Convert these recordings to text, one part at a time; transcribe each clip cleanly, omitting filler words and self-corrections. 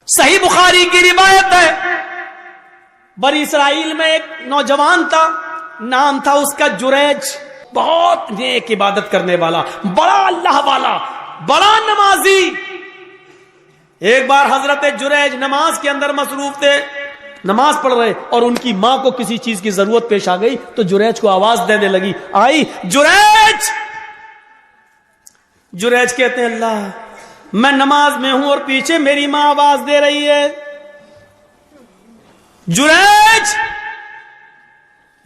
صحیح بخاری کی روایت ہے، بنی اسرائیل میں ایک نوجوان تھا، نام تھا اس کا جریج، بہت نیک عبادت کرنے والا، بڑا اللہ والا، بڑا نمازی۔ ایک بار حضرت جریج نماز کے اندر مصروف تھے، نماز پڑھ رہے، اور ان کی ماں کو کسی چیز کی ضرورت پیش آ گئی تو جریج کو آواز دینے لگی، آئی جریج۔ جریج کہتے ہیں اللہ میں نماز میں ہوں اور پیچھے میری ماں آواز دے رہی ہے۔ جریج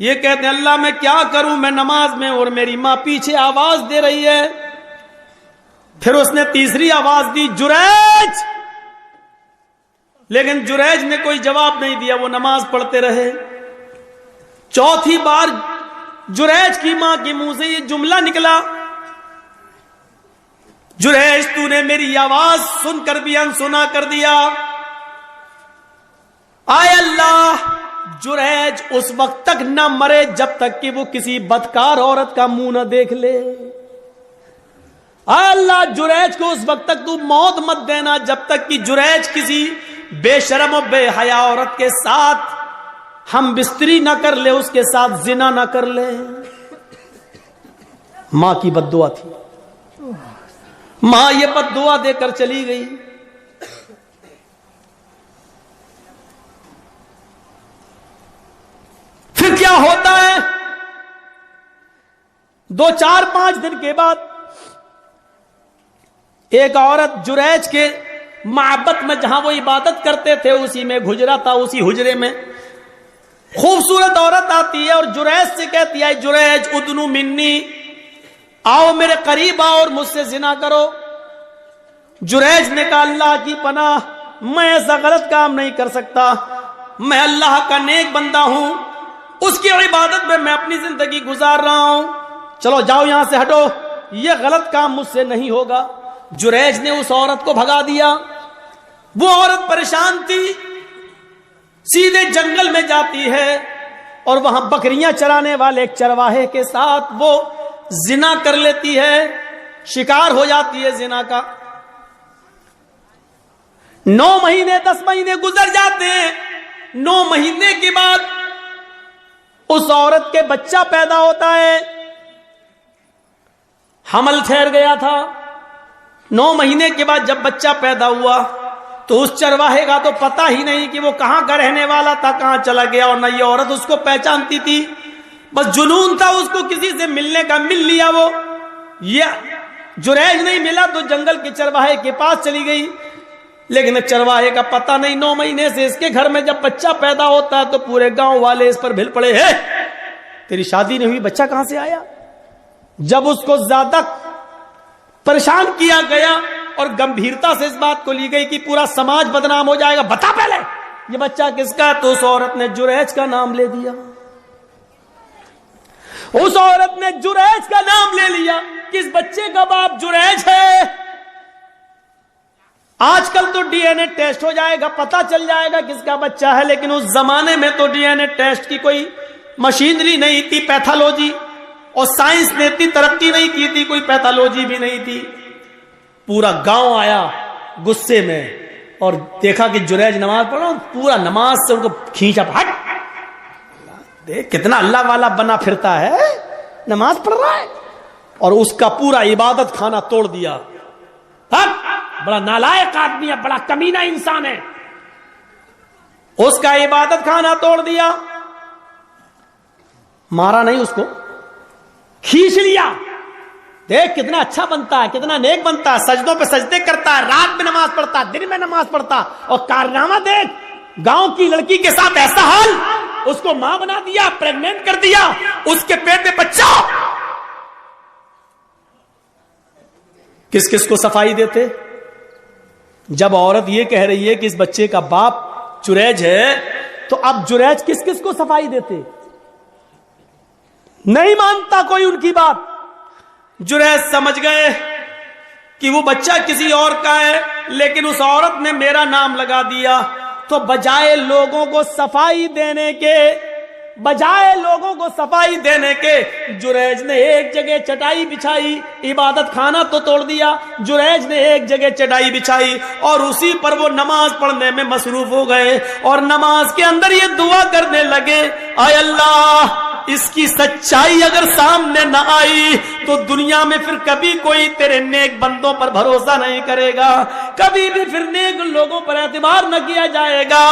یہ کہتے ہیں اللہ میں کیا کروں، میں نماز میں اور میری ماں پیچھے آواز دے رہی ہے۔ پھر اس نے تیسری آواز دی جریج، لیکن جریج نے کوئی جواب نہیں دیا، وہ نماز پڑھتے رہے۔ چوتھی بار جریج کی ماں کے منہ سے یہ جملہ نکلا، جریج تو نے میری آواز سن کر بھی انسنا کر دیا۔ آئے اللہ جریج اس وقت تک نہ مرے جب تک کہ وہ کسی بدکار عورت کا منہ نہ دیکھ لے۔ آئے اللہ جریج کو اس وقت تک تو موت مت دینا جب تک کہ جریج کسی بے شرم و بے حیا عورت کے ساتھ ہم بستری نہ کر لے، اس کے ساتھ زنا نہ کر لے۔ ماں کی بد دعا تھی، ماں یہ بد دعا دے کر چلی گئی۔ پھر کیا ہوتا ہے، 2-4-5 دن کے بعد ایک عورت جریج کے معبد میں جہاں وہ عبادت کرتے تھے اسی میں حجرہ تھا، اسی حجرے میں خوبصورت عورت آتی ہے اور جریج سے کہتی ہے جریج ادنو منی، آؤ میرے قریب آؤ اور مجھ سے زنا کرو۔ جریج نے کہا اللہ کی پناہ میں ایسا غلط کام نہیں کر سکتا، میں اللہ کا نیک بندہ ہوں، اس کی عبادت میں میں اپنی زندگی گزار رہا ہوں، چلو جاؤ یہاں سے ہٹو، یہ غلط کام مجھ سے نہیں ہوگا۔ جریج نے اس عورت کو بھگا دیا۔ وہ عورت پریشان تھی، سیدھے جنگل میں جاتی ہے اور وہاں بکریاں چرانے والے ایک چرواہے کے ساتھ وہ زنا کر لیتی ہے، شکار ہو جاتی ہے زنا کا۔ 9 مہینے 10 مہینے گزر جاتے ہیں۔ 9 مہینے کے بعد اس عورت کے بچہ پیدا ہوتا ہے، حمل ٹھہر گیا تھا۔ 9 مہینے کے بعد جب بچہ پیدا ہوا تو اس چرواہے کا تو پتہ ہی نہیں کہ وہ کہاں کا رہنے والا تھا، کہاں چلا گیا، اور نہ یہ عورت اس کو پہچانتی تھی، بس جنون تھا اس کو کسی سے ملنے کا، مل لیا وہ۔ یہ جریج نہیں ملا تو جنگل کے چرواہے کے پاس چلی گئی، لیکن چرواہے کا پتہ نہیں۔ 9 مہینے سے اس کے گھر میں جب بچہ پیدا ہوتا ہے تو پورے گاؤں والے اس پر بھل پڑے، ہے تیری شادی نہیں ہوئی، بچہ کہاں سے آیا؟ جب اس کو زیادہ پریشان کیا گیا اور گمبھیرتا سے اس بات کو لی گئی کہ پورا سماج بدنام ہو جائے گا، بتا پہلے یہ بچہ کس کا ہے، تو اس عورت نے جریج کا نام لے دیا۔ اس عورت نے جریج کا نام لے لیا کہ اس بچے کا باپ جریج ہے۔ آج کل تو ڈی این اے ٹیسٹ ہو جائے گا، پتا چل جائے گا کس کا بچہ ہے، لیکن اس زمانے میں تو ڈی این اے ٹیسٹ کی کوئی مشینری نہیں تھی، پیتھولوجی اور سائنس نے اتنی ترقی نہیں کی تھی، کوئی پیتھولوجی بھی نہیں تھی۔ پورا گاؤں آیا غصے میں اور دیکھا کہ جریج نماز پڑھ رہا، پورا نماز سے ان کو کھینچا، ہٹ دیکھ کتنا اللہ والا بنا پھرتا ہے، نماز پڑھ رہا ہے، اور اس کا پورا عبادت خانہ توڑ دیا۔ بڑا نالائق آدمی ہے، بڑا کمینہ انسان ہے، اس کا عبادت خانہ توڑ دیا۔ مارا نہیں، اس کو کھینچ لیا، دیکھ کتنا اچھا بنتا ہے، کتنا نیک بنتا ہے، سجدوں پہ سجدے کرتا ہے، رات میں نماز پڑھتا ہے، دن میں نماز پڑھتا، اور کارنامہ دیکھ، گاؤں کی لڑکی کے ساتھ ایسا حال، اس کو ماں بنا دیا، پریگننٹ کر دیا، اس کے پیٹ میں بچہ۔ کس کس کو صفائی دیتے؟ جب عورت یہ کہہ رہی ہے کہ اس بچے کا باپ جریج ہے تو اب جریج کس کس کو صفائی دیتے؟ نہیں مانتا کوئی ان کی بات۔ جریج سمجھ گئے کہ وہ بچہ کسی اور کا ہے، لیکن اس عورت نے میرا نام لگا دیا، تو بجائے لوگوں کو صفائی دینے کے بجائے لوگوں کو صفائی دینے کے جریج نے ایک جگہ چٹائی بچھائی، عبادت خانہ تو توڑ دیا، جریج نے ایک جگہ چٹائی بچھائی اور اسی پر وہ نماز پڑھنے میں مصروف ہو گئے اور نماز کے اندر یہ دعا کرنے لگے، اے اللہ اس کی سچائی اگر سامنے نہ آئی تو دنیا میں پھر کبھی کوئی تیرے نیک بندوں پر بھروسہ نہیں کرے گا، کبھی بھی پھر نیک لوگوں پر اعتبار نہ کیا جائے گا،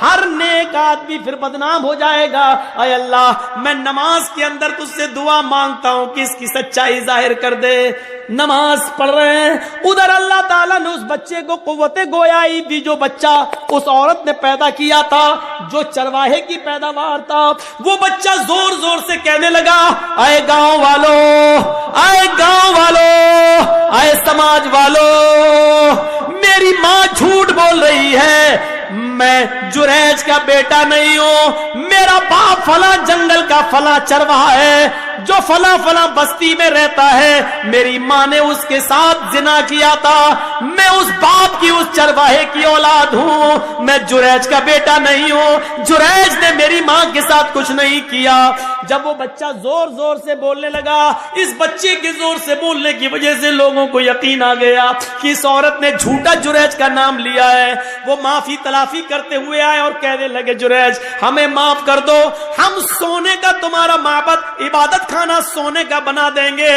ہر نیک آدمی پھر بدنام ہو جائے گا۔ اے اللہ میں نماز کے اندر تجھ سے دعا مانگتا ہوں کہ اس کی سچائی ظاہر کر دے۔ نماز پڑھ رہے ہیں، ادھر اللہ تعالیٰ نے اس بچے کو قوت گویائی دی، جو بچہ اس عورت نے پیدا کیا تھا، جو چرواہے کی پیداوار تھا، وہ بچہ زور زور سے کہنے لگا، اے گاؤں والو، اے گاؤں والو، اے سماج والو، میری ماں جھوٹ بول رہی ہے، میں جریج کا بیٹا نہیں ہوں، میرا باپ فلاں جنگل کا فلاں چرواہا ہے جو فلاں فلاں بستی میں رہتا ہے، میری ماں نے اس کے ساتھ زنا کیا تھا، میں اس باپ کی اس چرواہے کی اولاد ہوں، میں جریج کا بیٹا نہیں ہوں، جریج نے میری ماں کے ساتھ کچھ نہیں کیا۔ جب وہ بچہ زور زور سے بولنے لگا، اس بچے کے زور سے بولنے کی وجہ سے لوگوں کو یقین آ گیا کہ اس عورت نے جھوٹا جریج کا نام لیا ہے۔ وہ معافی تلافی کرتے ہوئے آئے اور کہنے لگے، جریج ہمیں معاف کر دو، ہم سونے کا تمہارا معبد عبادت خانہ سونے کا بنا دیں گے،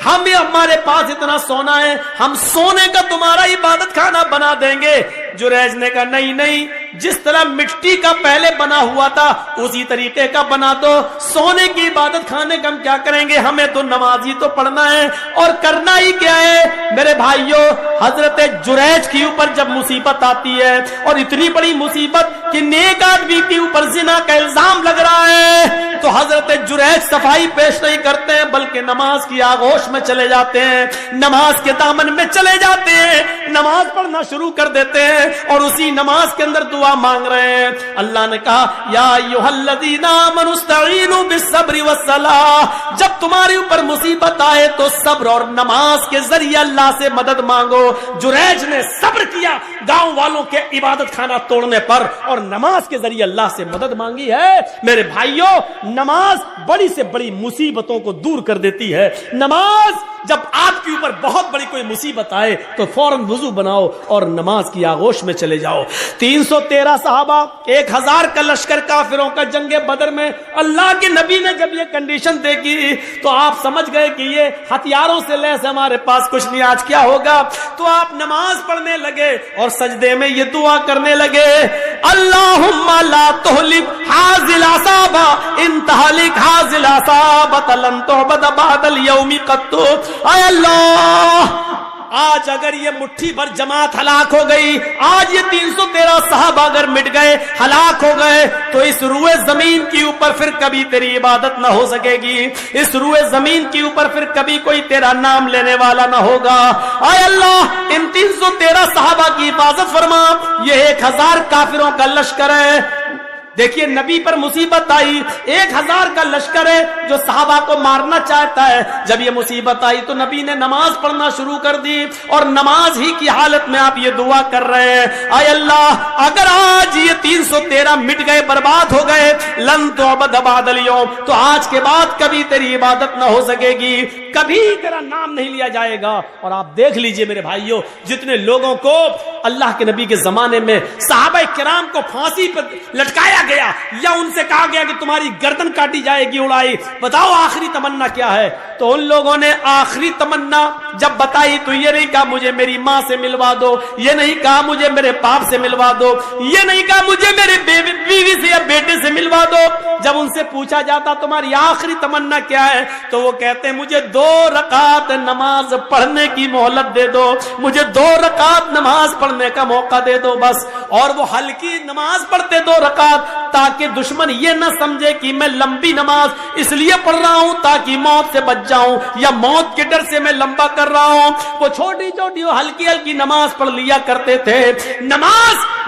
ہمارے پاس اتنا سونا ہے، ہم سونے کا تمہارا عبادت خانہ بنا دیں گے۔ جریج نے کہا نہیں نہیں، جس طرح مٹی کا پہلے بنا ہوا تھا اسی طریقے کا بنا دو، سونے کی عبادت خانے کا ہم کیا کریں گے، ہمیں تو نماز ہی تو پڑھنا ہے، اور کرنا ہی کیا ہے۔ میرے بھائیوں، حضرت جریج کے اوپر جب مصیبت آتی ہے، اور اتنی بڑی مصیبت کہ نیک آدمی کے اوپر زنا کا الزام لگ رہا ہے، تو حضرت جریج صفائی پیش نہیں کرتے ہیں بلکہ نماز کی آغوش میں چلے جاتے ہیں، نماز کے دامن میں چلے جاتے ہیں، نماز پڑھنا شروع کر دیتے ہیں اور اسی نماز کے اندر دعا مانگ رہے ہیں۔ اللہ نے کہا، یا ایھا الذین آمنوا استعینوا بالصبر والصلاۃ، جب تمہارے اوپر مصیبت آئے تو صبر اور نماز کے ذریعے اللہ سے مدد مانگو۔ جریج نے صبر کیا گاؤں والوں کے عبادت خانہ توڑنے پر اور نماز کے ذریعے اللہ سے مدد مانگی ہے۔ میرے بھائیوں، نماز بڑی سے بڑی مصیبتوں کو دور کر دیتی ہے۔ نماز جب آپ کے اوپر بہت بڑی کوئی مصیبت آئے تو فوراً وضو بناؤ اور نماز کی آغوش میں چلے جاؤ۔ 313 صحابہ، 1000 کا لشکر کافروں کا جنگ بدر میں، اللہ کے نبی نے جب یہ کنڈیشن دیکھی تو آپ سمجھ گئے کہ یہ ہتھیاروں سے لیس ہمارے پاس کچھ نہیں، آج کیا ہوگا؟ تو آپ نماز پڑھنے لگے اور سجدے میں یہ دعا کرنے لگے، اللہم لا تہلک ھذل العصابہ ان تہلک ھذل العصابہ لن تعبد بعد اليوم قط۔ اے اللہ، آج اگر یہ مٹھی بھر جماعت ہلاک ہو گئی، آج یہ 313 صحابہ اگر مٹ گئے، ہلاک ہو گئے، تو اس روئے زمین کے اوپر پھر کبھی تیری عبادت نہ ہو سکے گی، اس روئے زمین کے اوپر پھر کبھی کوئی تیرا نام لینے والا نہ ہوگا۔ اے اللہ، ان 313 صحابہ کی حفاظت فرما، یہ 1000 کافروں کا لشکر ہے۔ دیکھیے، نبی پر مصیبت آئی، 1000 کا لشکر ہے جو صحابہ کو مارنا چاہتا ہے۔ جب یہ مصیبت آئی تو نبی نے نماز پڑھنا شروع کر دی اور نماز ہی کی حالت میں آپ یہ دعا کر رہے ہیں، اے اللہ اگر آج یہ 313 مٹ گئے، برباد ہو گئے، لن تعبد بعد اليوم، تو آج کے بعد کبھی تیری عبادت نہ ہو سکے گی، کبھی تیرا نام نہیں لیا جائے گا۔ اور آپ دیکھ لیجئے میرے بھائیوں، جتنے لوگوں کو اللہ کے نبی کے زمانے میں صحابہ کرام کو پھانسی پر لٹکایا گیا یا ان سے کہا گیا کہ تمہاری گردن کاٹی جائے گی، اڑائی، بتاؤ آخری تمنا کیا ہے؟ تو ان لوگوں نے آخری تمنا جب بتائی تو یہ نہیں کہا مجھے میری ماں سے ملوا دو، یہ نہیں کہا مجھے میرے باپ سے ملوا دو، یہ نہیں کہا مجھے میرے بیوی سے یا بیٹے سے ملوا دو۔ جب ان سے پوچھا جاتا تمہاری آخری تمنا کیا ہے تو وہ کہتے ہیں مجھے 2 رکعت نماز پڑھنے کی مہلت دے دو، مجھے 2 رکعت نماز پڑھنے کا موقع دے دو بس۔ اور وہ ہلکی نماز پڑھتے 2 رکعت تاکہ دشمن یہ نہ سمجھے کہ میں لمبی نماز اس لیے پڑھ رہا ہوں تاکہ موت سے بچ جاؤں یا موت کے ڈر سے میں لمبا کر رہا ہوں۔ وہ چھوٹی چھوٹی ہلکی ہلکی نماز پڑھ لیا کرتے تھے۔ نماز